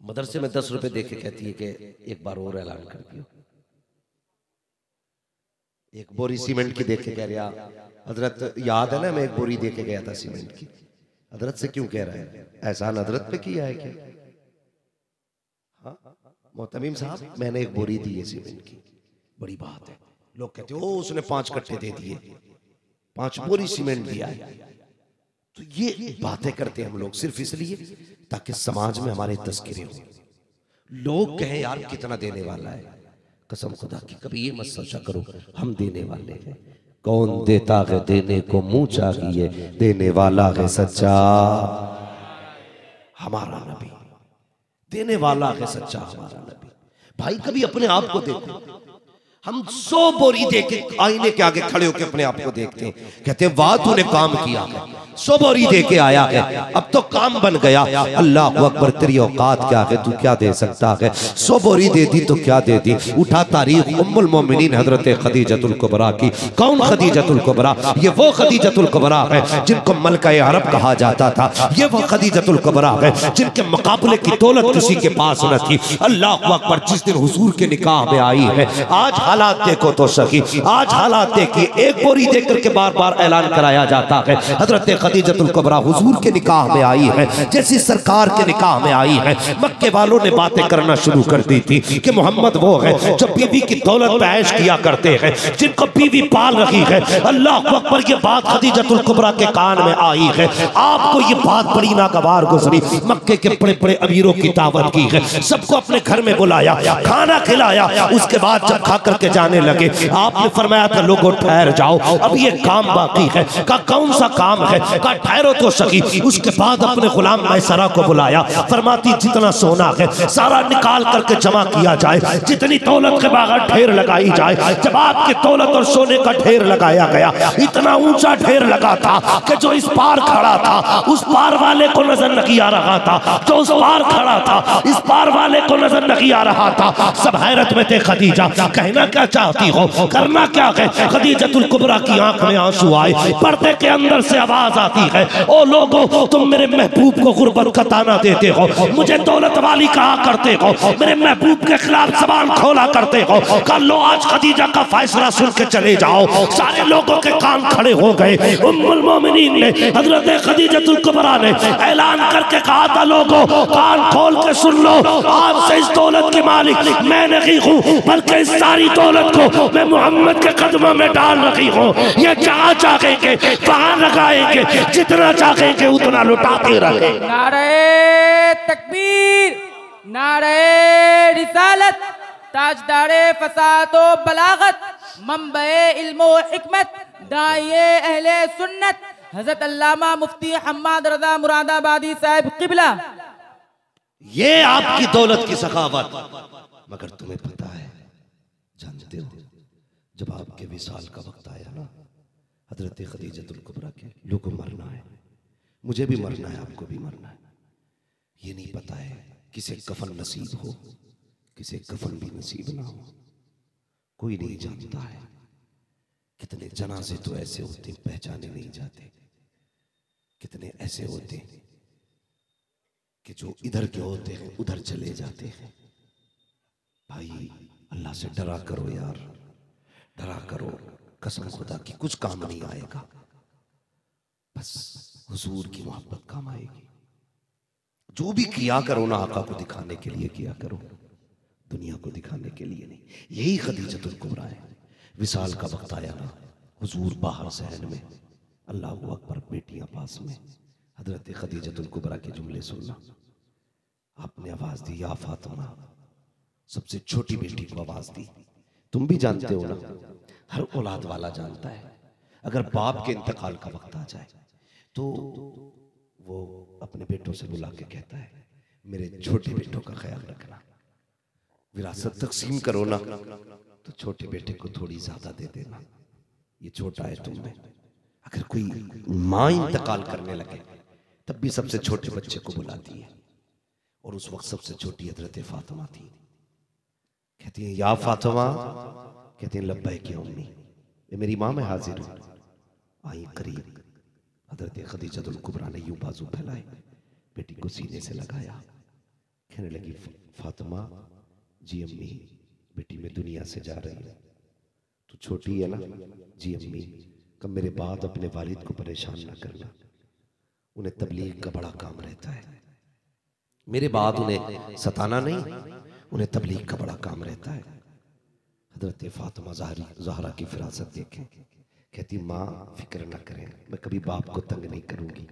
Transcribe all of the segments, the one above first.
मदरसे में 10 रुपए दे के कहती है कि एक बार और ऐलान कर दियो। एक बोरी सीमेंट की देख के कह रहा, हजरत याद है ना मैं एक बोरी दे के गया था सीमेंट की। हजरत से क्यों कह रहा है, एहसान हजरत पे किया है क्या? हाँ मोहतमीम साहब मैंने एक बोरी दी है सीमेंट की, बड़ी बात है। लोग कहते हो उसने 5 कट्टे दे दिए, 5 बोरी सीमेंट दिया है। तो ये बातें करते हैं हम लोग सिर्फ इसलिए ताकि समाज में हमारे तस्करे हो, लोग कहें यार कितना देने वाला है। कसम खुदा की कभी ये मत सोचा करो हम देने वाले हैं। कौन देता है देने को मुंह चाहिए, देने वाला है सच्चा हमारा नबी, देने वाला है सच्चा हमारा नबी। भाई कभी अपने आप को देखो, हम 100 बोरी दे के आईने के आगे खड़े होकर अपने आप को देखते हैं, कहते हैं वाह तूने काम किया है, 100 बोरी दे के आया है, अब तो काम बन गया। अल्लाह अकबर, तेरी औकात क्या है, तू क्या दे सकता है? 100 बोरी दे दी तो क्या दे दी। उठा तारीख उम्मुल मोमिनीन हजरत खदीजतुल कुबरा की। कौन खदीजतुल कुबरा? ये वो खदीजतुल कुबरा है जिनको मलका अरब कहा जाता था। ये वो खदीजतुल कुबरा है जिनके मुकाबले की दौलत किसी के पास न थी। अल्लाह अकबर, जिस दिन हुजूर के निकाह में आई है, आज हालात देखो तो सही, आज हालात देखिए, एक बोरी देकर के बार बार ऐलान कराया जाता है। हजरत खदीजतुल कुबरा हुजूर के निकाह में आई है, जैसी सरकार के निकाह में आई है, मक्के वालों ने बातें करना शुरू कर दी थी कि मोहम्मद वो है जो बीवी की दौलत पे ऐश किया करते हैं, जिनको बीवी पाल रही है। अल्लाह अकबर, ये बात खदीजतुल कुबरा के कान में आई है। आपको ये बात बड़ी नागवार गुजरी। मक्के के बड़े बड़े अमीरों की दावत की है, सबको अपने घर में बुलाया, खाना खिलाया। उसके बाद जब खा करके जाने लगे, आपने फरमाया था लोगों ठहर जाओ, अब ये काम बाकी है। का कौन सा काम है? का ठहरो तो सही। उसके बाद अपने गुलाम मैसरा को बुलाया, फरमाती जितना सोना है सारा निकाल करके जमा किया जाए, जितनी दौलत के बाहर ढेर लगाई जाए। जब आपके दौलत और सोने का ढेर लगाया गया, इतना ऊंचा ढेर लगा था कि जो इस पार खड़ा था उस पार वाले को नजर नहीं आ रहा था, जो उस पार खड़ा था इस पार वाले को नजर नहीं आ रहा था। सब हैरत में थे। खदीजा, कहना क्या चाहती हो, करना क्या है? खदीजतुल कुबरा की आंख में आंसू आए। पर्दे के अंदर से आवाज आती है, ओ लोगों, तुम मेरे महबूब को गुर्बत का ताना देते हो, मुझे दौलत वाली कहा करते हो, मेरे महबूब के खिलाफ जबान खोला करते हो। कल लो आज खदीजा का फैसला सुन के चले जाओ। सारे लोगों के कान खड़े हो गए। उम्मुल मोमिनीन ने, हजरत खदीजतुल कुबरा ने ऐलान करके कहा था, लोगों कान खोल के सुन लो, आज से इस दौलत के मालिक मैं नहीं हूँ, बल्कि इस सारी दौलत को मैं मोहम्मद के कदमों में डाल रही हूँ। ये जहाँ चाहेंगे वहाँ लगाएंगे, जितना चाहेंगे उतना लुटाते रहे। नारे तकबीर, नारे रिसालत, ताजदारे फसाद व बलागत, मंबए इल्म व हिकमत, दाइए अहले सुन्नत, हजरत अल्लामा मुफ्ती हम्माद रजा मुरादाबादी साहब किबला। ये आपकी दौलत की सखावत। मगर तुम्हें पता है, जानते हो, जब आपके विसाल का वक्त आया ना, हजरत खदीजतुल कुबरा के, लोगों मरना है, मुझे भी मरना है, आपको भी मरना है। ये नहीं पता है किसे कफन नसीब हो, किसे कफन भी नसीब ना हो, कोई नहीं जानता है। कितने जनाजे तो ऐसे होते पहचाने नहीं जाते, कितने ऐसे होते कि जो इधर के होते हैं उधर चले जाते हैं। भाई अल्लाह से डरा करो यार, डरा करो। कसम खुदा की कुछ काम नहीं आएगा, बस हुजूर की मोहब्बत काम आएगी। जो भी किया करो ना आका को दिखाने के लिए किया करो, दुनिया को दिखाने के लिए नहीं। यही खदीजतुल कुबरा है। विसाल का वक्त आया ना, हुजूर बाहर सहन में, अल्लाह अकबर, बेटियां पास में। हजरत खदीजतुल कुबरा के जुमले सुनना। आपने आवाज दी, या फातिमा, सबसे छोटी बेटी को आवाज दी। तुम भी जानते हो ना, हर औलाद वाला जानता है, अगर बाप के इंतकाल का वक्त आ जाए तो वो अपने बेटों से बुला के कहता है, मेरे छोटे बेटों का ख्याल रखना, विरासत तकसीम करो ना तो छोटे बेटे को थोड़ी ज्यादा दे देना, ये छोटा है तुम में। अगर कोई माँ इंतकाल करने लगे तब भी सबसे छोटे बच्चे को बुलाती है, और उस वक्त सबसे छोटी हजरत फातिमा थी। कहती है, या फातिमा, कहती है लब्बैक या उम्मी, ये मेरी माँ, मैं हाजिर हूँ, आई करीब। हजरत खदीजतुल कुबरा ने यूं बाजू फैलाए, बेटी को सीने से लगाया, कहने लगी फातिमा, जी अम्मी, बेटी मैं दुनिया से जा रही हूँ, तू छोटी है ना। जी अम्मी, कब मेरे बाद अपने वालिद को परेशान ना करना, उन्हें तबलीग का बड़ा काम रहता है। मेरे बाद उन्हें सताना नहीं, उन्हें तबलीग का बड़ा काम रहता है। हजरत फातिमा ज़हरा की फिरासत देखें, कहती माँ फिक्र ना करें, मैं कभी बाप को तंग नहीं करूंगी।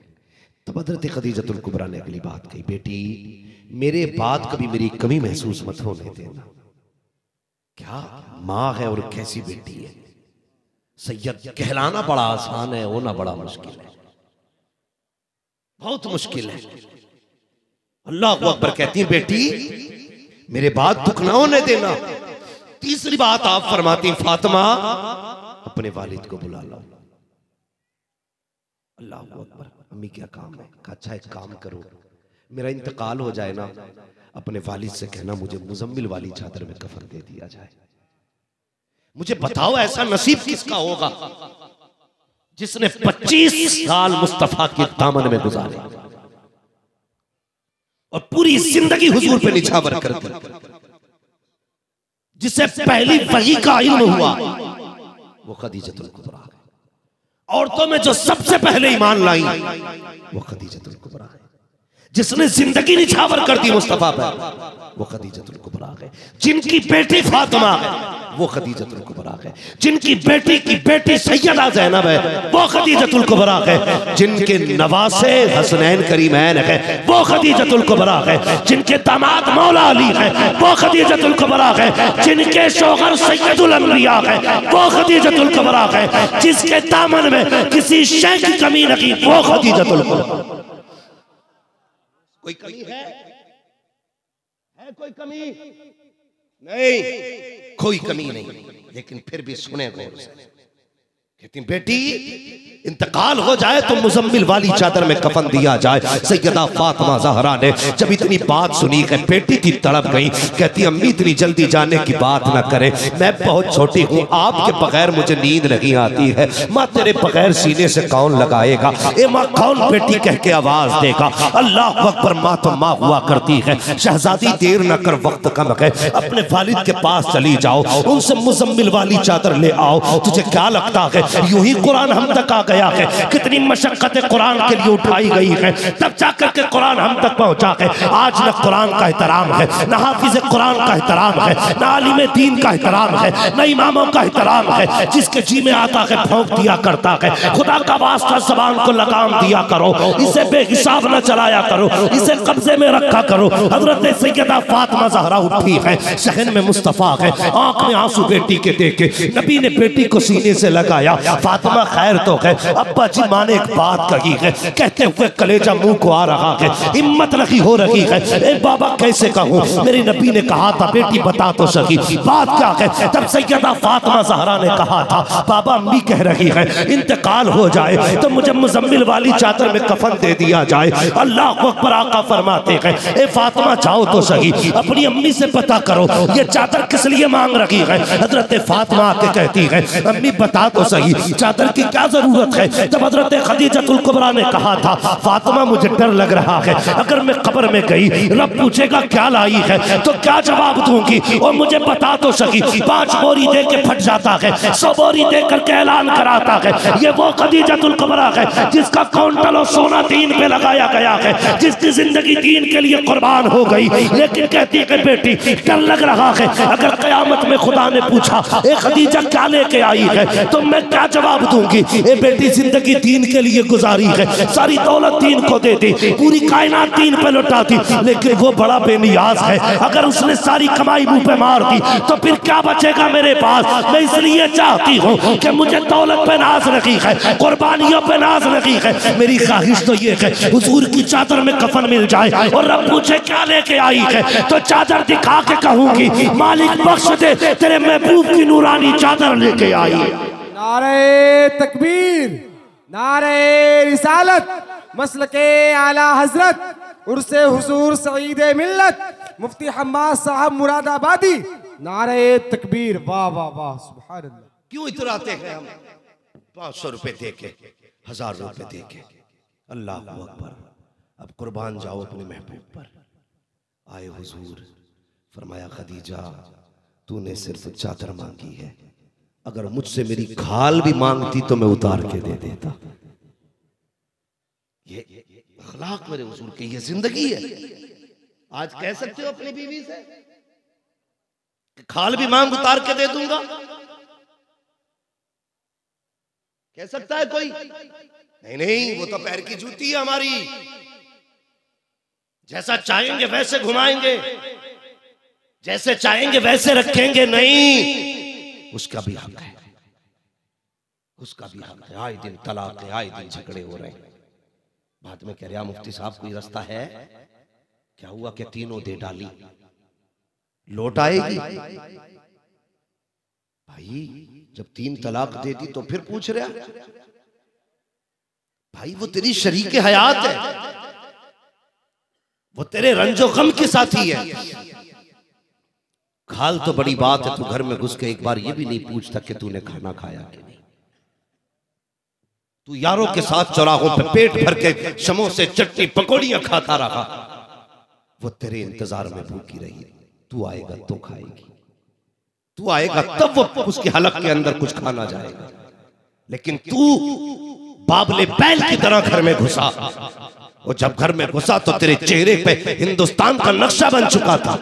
तब हजरत खदीजतुल कुबरा ने अगली बात कही, बेटी मेरे बाद कभी मेरी कमी महसूस मत होने देना। क्या माँ है और कैसी बेटी है। सैयद कहलाना बड़ा आसान है, होना बड़ा मुश्किल है, बहुत मुश्किल है। अल्लाह अकबर कहती है, बेटी मेरे बाद दुख ना होने देना। तीसरी बात आप फरमाती, फातिमा अपने वालिद को बुला लो। अल्लाह अकबर, अम्मी क्या काम है। कहा अच्छा एक काम करो, मेरा इंतकाल हो जाए ना, अपने वालिद से कहना मुझे मुजम्मिल वाली चादर में कफन दे दिया जाए। मुझे बताओ ऐसा नसीब किसका होगा जिसने 25 साल मुस्तफा के दामन में गुजारे और पूरी जिंदगी हुजूर पे निछावर कर दी, जिसे पहली वही का इल्म हुआ वो खदीजतुल कुबरा है। औरतों में जो सबसे पहले ईमान लाई वो खदीजतुल कुबरा है। जिसने जिंदगी निछावर कर दी मुस्तफा पर वो खदीजतुल कुबरा है। जिनकी बेटी फातिमा है वो खदीजतुल कुबरा है। जिनकी बेटी की बेटी सैयदा ज़ैनब है वो खदीजतुल कुबरा है। जिनके नवासे हसनैन करीमैन है वो खदीजतुल कुबरा है। जिनके दामाद मौला अली है वो खदीजतुल कुबरा है। जिनके शौहर सैयदुल अंबिया है वो खदीजतुल कुबरा है। जिसके दामन में किसी शय की कमी नहीं वो खदीजतुल कुबरा। कोई कमी है कोई कमी नहीं, कोई कमी नहीं। लेकिन फिर भी सुने गौर से, कहती बेटी इंतकाल हो जाए तो मुजम्मिल वाली चादर में कफन दिया जाए। सैयदा फातिमा ज़हरा ने जब इतनी बात सुनी है बेटी की तड़प गई। कहती अम्मी इतनी जल्दी जाने की बात ना करें, मैं बहुत छोटी हूँ, आपके बगैर मुझे नींद नहीं आती है। माँ तेरे बगैर सीने से कौन लगाएगा, ए माँ कौन बेटी कह के आवाज देगा। अल्लाह अकबर, माँ तो माँ हुआ करती है। शहजादी देर न कर, वक्त कम है, अपने वालिद के पास चली जाओ, उनसे मुजम्मिल वाली चादर ले आओ। तुझे क्या लगता है यूं ही कुरान हम तक आ गया है? कितनी मशक्कतें कुरान के लिए उठाई गई है, तब जाकर के कुरान हम तक पहुंचा है। आज न कुरान का एहतराम है, न हाफिज कुरान का एहतराम है, न आलिम दीन का एहतराम है, न इमामों का एहतराम है। जिसके जी में आता है भौंक दिया करता है। खुदा का वास्ता ज़बान को लगाम दिया करो, इसे बेहिसाब न चलाया करो, इसे कब्जे में रखा करो। हजरत सैयदा फातिमा ज़हरा उठी है, शहन में मुस्तफ़ा है, आंख में आंसू बेटी के देखे। नबी ने बेटी को सीने से लगाया, फातिमा खैर तो है। अब्बा जी माँ ने एक बात कही है, कहते हुए कलेजा मुंह को आ रहा है, हिम्मत नहीं हो रही है। ए बाबा कैसे कहूँ, मेरी नबी ने कहा था बेटी बता तो सही बात क्या है। तब सैयदा फातिमा ज़हरा ने कहा था बाबा अम्मी कह रही है इंतकाल हो जाए तो मुझे मुजम्मिल वाली चादर में कफन दे दिया जाए। अल्लाह अकबर, आका फरमाते हैं ए फातिमा जाओ तो सही, अपनी अम्मी से पता करो ये चादर किस लिए मांग रही है। हजरत फातिमा आके कहती है अम्मी बता तो सही चादर की क्या जरूरत है। जब हजरत खदीजतुल कुबरा ने कहा था फातिमा मुझे डर लग रहा है, अगर मैं कब्र में गई रब पूछेगा क्या लाई है तो क्या जवाब दूंगी, और मुझे बता तो सही 5 बोरी दे के फट जाता है, 100 बोरी दे करके ऐलान कराता है ये वो खदीजतुल कुबरा है जिसका काउंटल सोना दीन पे लगाया गया है, जिसकी जिंदगी दीन के लिए कुर्बान हो गई। लेकिन कहती है बेटी डर लग रहा है, अगर कयामत में खुदा ने पूछा ए खदीजा क्या लेके आई है तो मैं क्या जवाब दूंगी। ए बेटी जिंदगी दीन के लिए गुजारी है, सारी दौलत दीन को दे दी, पूरी कायनात दीन पे लौटा दी, लेकिन वो बड़ा बेनियाज है। अगर उसने सारी कमाई मुंह पे मार दी तो फिर क्या बचेगा मेरे पास। मैं इसलिए चाहती हूँ कि मुझे दौलत पे नाज रखी है, कुर्बानियों पे नाज रखी है। मेरी ख्वाहिश तो ये है हुजूर की चादर में कफन मिल जाए और रब पूछे क्या लेके आई है तो चादर दिखा के कहूंगी मालिक बख्श दे तेरे महबूब की नूरानी चादर लेके आई है। नारे तकबीर, नारे रिसालत, मसलके आला हजरत उर्से हुजूर सईद मिल्लत मुफ्ती हम्माद साहब मुरादाबादी। नारे तकबीर, वाह वाह वाह, सुभान अल्लाह। क्यों इतराते हैं हम 500 रुपए दे के, 1000 रुपए दे के। अल्लाह अकबर। अब कुर्बान जाओ अपने महबूब पर। आए हुजूर, फरमाया खदीजा तूने सिर्फ चादर मांगी है, अगर मुझसे मेरी खाल भी मांगती तो मैं उतार के दे देता। ये अखलाक मेरे हुजूर की, ये जिंदगी है। आज कह सकते हो अपनी बीवी से कि खाल भी मांग उतार के दे दूंगा? कह सकता है कोई? नहीं नहीं, वो तो पैर की जूती है हमारी, जैसा चाहेंगे वैसे घुमाएंगे, जैसे चाहेंगे वैसे रखेंगे। नहीं, उसका भी हक है, उसका भी हक है। आए दिन तलाक है, आए दिन झगड़े हो रहे हैं। बाद में कह रहा मुफ्ती साहब कोई रास्ता है? क्या हुआ कि तीनों दे डाली, लौट आएगी? भाई जब 3 तलाक दे दी तो फिर पूछ रहा? भाई वो तेरी शरीके हयात है, वो तेरे रंजो गम के साथी है। खाल तो बड़ी बात है, तू घर में घुस के एक बार ये भी नहीं पूछता कि तूने खाना खाया कि नहीं। तू यारों के साथ चौराहों पे पेट भर के समोसे चटनी पकौड़ियां खाता रहा, वो तेरे इंतजार में भूखी रही। तू आएगा तो खाएगी, तू आएगा तब वो उसके हलक के अंदर कुछ खाना जाएगा। लेकिन तू बाबले बैल की तरह घर में घुसा, और जब घर में घुसा तो तेरे चेहरे पे हिंदुस्तान का नक्शा बन चुका था,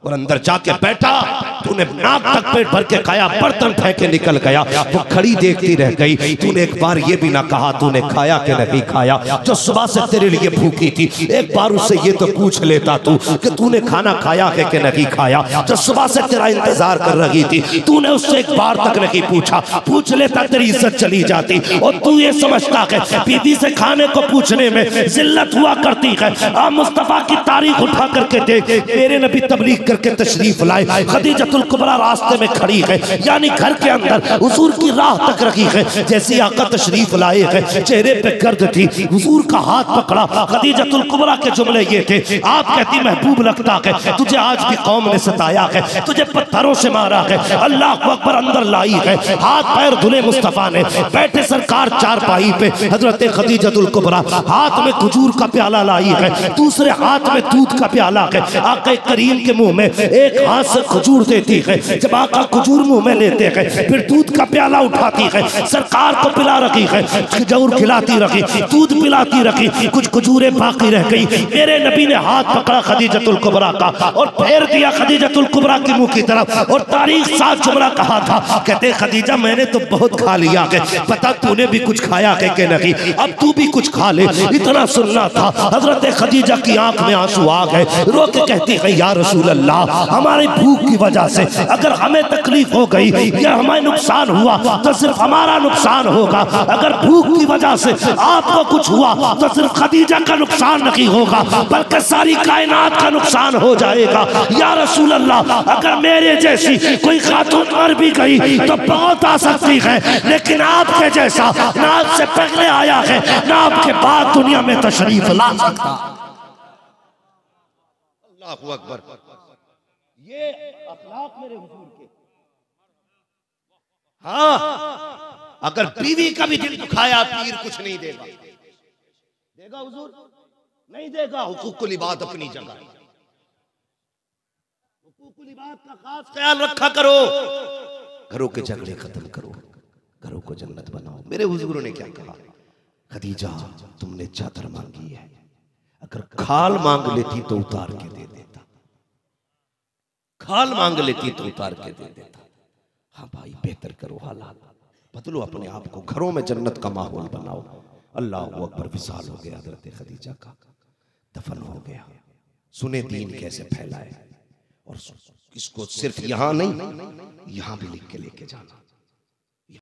और अंदर जाके बैठा, तूने नाक तक पेट भर के खाया, बर्तन फेंक के निकल गया। वो खड़ी देखती रह गई। तूने एक बार ये भी ना कहा तूने खाया कि नहीं खाया। जो सुबह से तेरे लिए भूखी थी, एक बार उससे ये तो पूछ लेता तू कि तूने खाना खाया है कि नहीं खाया। जो सुबह से तेरा इंतजार कर रही थी, तूने उससे एक बार तक नहीं पूछा। पूछ लेता तेरी इज्जत चली जाती। और तू ये समझता है बीवी से खाने को पूछने में जिल्लत हुआ करती है। आ मुस्तफा की तारीख उठा करके देख, मेरे नबी तबलीग करके तशरीफ लाए, खदीजतुल कुबरा रास्ते में खड़ी है, यानी घर के अंदर हुजूर की राह तक रखी है। जैसे आका तशरीफ लाए हैं, चेहरे पे गर्द थी, हुजूर का हाथ पकड़ा। खदीजतुल कुबरा के जुमले ये थे, आप कहती महबूब लगता है, तुझे आज भी कौम ने सताया है, तुझे पत्थरों से मारा है, अल्लाह अकबर अंदर लाई है। हाथ पैर धुले मुस्तफा ने, बैठे सरकार चारपाई पे, हजरत खदीजतुल कुबरा हाथ में खजूर का प्याला लाई है, दूसरे हाथ में दूध का प्याला है। आका करीम के मुंह में एक हाथ से खजूर देती है, जब आका खजूर मुंह में लेते हैं, फिर दूध का प्याला उठाती है, सरकार को पिला रखी है, खजूर खिलाती रखी, दूध पिलाती रखी, कुछ खजूरें बाकी रह गई। मेरे नबी ने हाथ पकड़ा खदीजतुल कुबरा का और फेर दिया खदीजतुल कुबरा के मुंह की तरफ, और तारीख साथ जुमला कहा था, कहते खदीजा मैंने तो बहुत खा लिया है, पता तूने भी कुछ खाया है कि नहीं, अब तू भी कुछ खा ले, इतना सुनना था। हजरत खदीजा की आंख में आंसू आ गए, रो के कहती है या रसूल अल्लाह, हमारी भूख की वजह से अगर हमें तकलीफ हो गई या हमें नुकसान हुआ तो सिर्फ हमारा नुकसान होगा, अगर भूख की वजह से आपको कुछ हुआ तो सिर्फ खदीजा का नुकसान नहीं होगा बल्कि सारी कायनात का नुकसान हो जाएगा। या रसूल अल्लाह, अगर मेरे जैसी कोई खातून मर भी गई तो बहुत आ सकती है, लेकिन आपके जैसा ना आपसे पहले आया है ना आपके बाद दुनिया में तशरीफ ला सकता। अल्लाहू अकबर। ये अखलाक मेरे हुजूर के। हाँ, अगर बीवी का भी दिल दुखाया पीर कुछ नहीं देगा, देगा हुजूर? नहीं देगा। हुकूकुल इबाद अपनी जगह, हुकूकुल इबाद का खास ख्याल रखा करो। घरों के झगड़े खत्म करो, घरों को जन्नत बनाओ। मेरे हुजूर ने क्या कहा? खदीजा तुमने चादर मांगी है, अगर खाल मांग लेती तो उतार के दे देता, खाल मांग लेती तो उतार के दे देता। हाँ भाई, बेहतर करो, हालात बदलो अपने आप को, घरों में जन्नत का माहौल बनाओ। अल्लाह अकबर। विसाल हो गया हजरत खदीजा का, दफन हो गया। सुने दीन कैसे फैलाए, और इसको सिर्फ यहां नहीं, यहां भी लिख के लेके जाना।